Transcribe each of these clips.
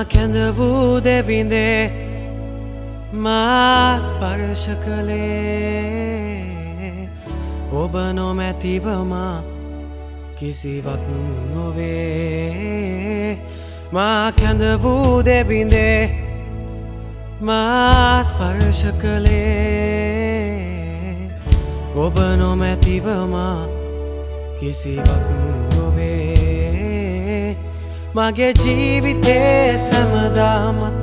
කැඳ වූ දෙවිඳේ මා ස්පර්ශ කළේ ඔබ නොමැතිව මා කිසිවක් නොවේ මා කැඳ වූ දෙවිඳේ මා ස්පර්ශ කළේ ඔබ නොමැතිව මා කිසිවක් නොවේ මගේ ජීවිතේ සැමදාමත්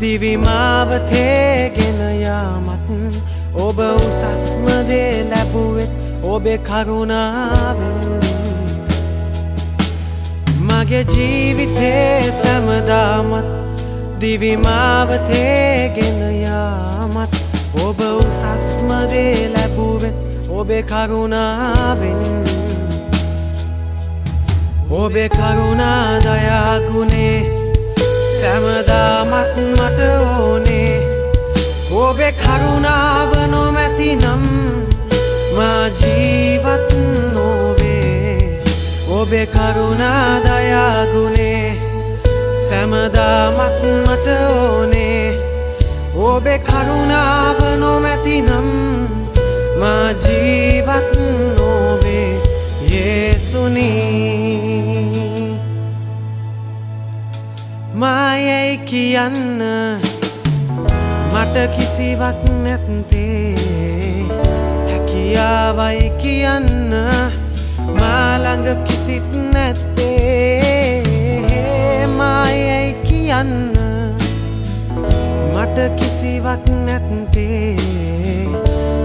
දිවි මාවතේ ගෙන යාමත් ඔබ උසස්ම දේ ලැබුවෙත් ඔබේ කරුණාවෙන් මගේ ජීවිතේ සැමදාමත් දිවි මාවතේ ගෙන යාමත් ඔබ උසස්ම දේ ලැබුවෙත් ඔබේ කරුණාවෙන් ඔබේ කරුණා දයා ගුණේ සැමදාමත් මට ඕනේ ඔබේ කරුණාව නොමැතිනම් මා ජීවත් නොවේ ඔබේ කරුණා දයා ගුණේ සැමදාමත් මට ඕනේ ඔබේ කරුණාව නොමැතිනම් මා ජීවත් නොවේ යේසුනී මායයි කියන්න මට කිසිවක් නැත්තේ හැකියාවයි කියන්න මා ළඟ කිසිත් නැත්තේ මායයි කියන්න මට කිසිවක් නැත්තේ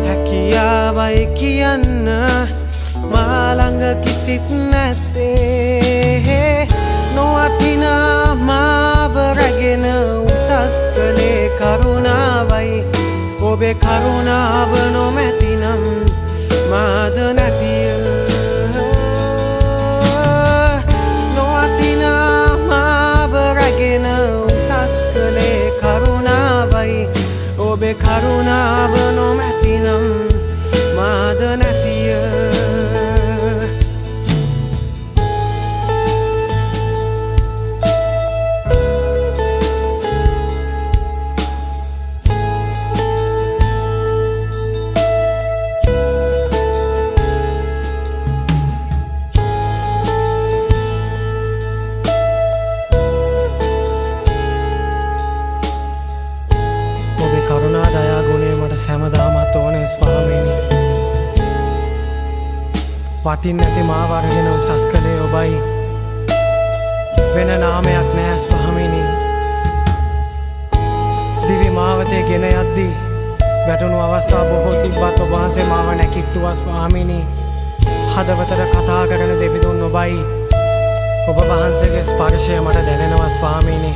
හැකියාවයි කියන්න මා ළඟ කිසිත් නැත්තේ නොවටිනා මාව රැගෙන උසස් කළේ කරුණාවයි ඔබේ කරුණාව නොමැතිනම් මාද නැතිය නොවටිනා මාව රැගෙන උසස් කළේ කරුණාවයි ඔබේ කරුණාව නොමැතිනම් මාද නැතිය කරුණා දයා ගුණේ මට සැමදාමත් ඕනේ ස්වාමීනි වටින් නැති මාව අරගෙන උසස් කළේ ඔබයි වෙන නාමයක් නෑ ස්වාමීනි දිවි මාවතේ ගෙන යද්දී වැටුණු අවස්ථා බොහෝ තිබ්බත් ඔබ වහන්සේ මාව නැකිට්ටුවා ස්වාමීනි හදවතට කතා කරන දෙවිඳුන් ඔබයි ඔබ වහන්සේගේ ස්පර්ශය මට දැනෙනවා ස්වාමීනි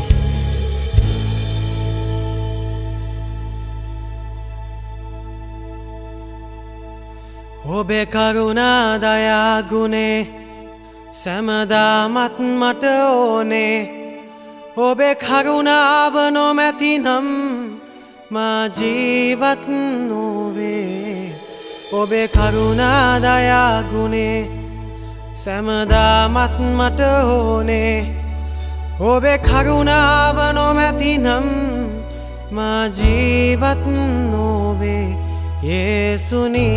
ඔබේ කරුණා දයා ගුණේ සැමදාමත් මට ඕනේ ඔබේ කරුණාව නොමැතිනම් මා ජීවත් නොවේ ඔබේ කරුණා දයා ගුණේ සැමදාමත් මට ඕනේ ඔබේ කරුණාව නොමැතිනම් මා ජීවත් නොවේ යේසුනී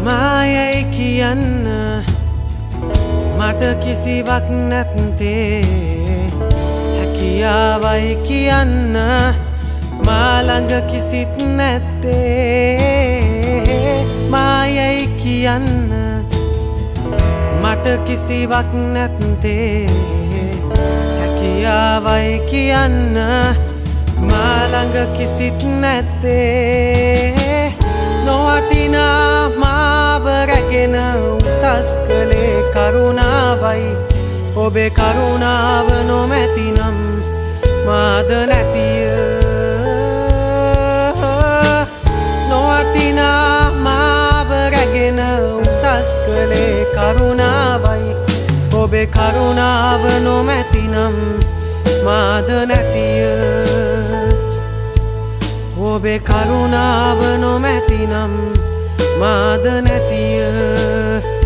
මායයි කියන්න මට කිසිවක් නැත්තේ හැකියාවයි කියන්න මා ළඟ කිසිත් නැත්තේ මායයි කියන්න මට කිසිවක් නැත්තේ හැකියාවයි කියන්න මා ළඟ කිසිත් නැත්තේ නොවටිනා මාව රැගෙන උසස් කළේ කරුණාවයි ඔබේ කරුණාව නොමැතිනම් මාද නැතිය නොවටිනා මාව රැගෙන උසස් කළේ කරුණාවයි ඔබේ කරුණාව නොමැතිනම් මාද නැතිය ඔබේ කරුණාව නොමැතිනම් මාද නැතිය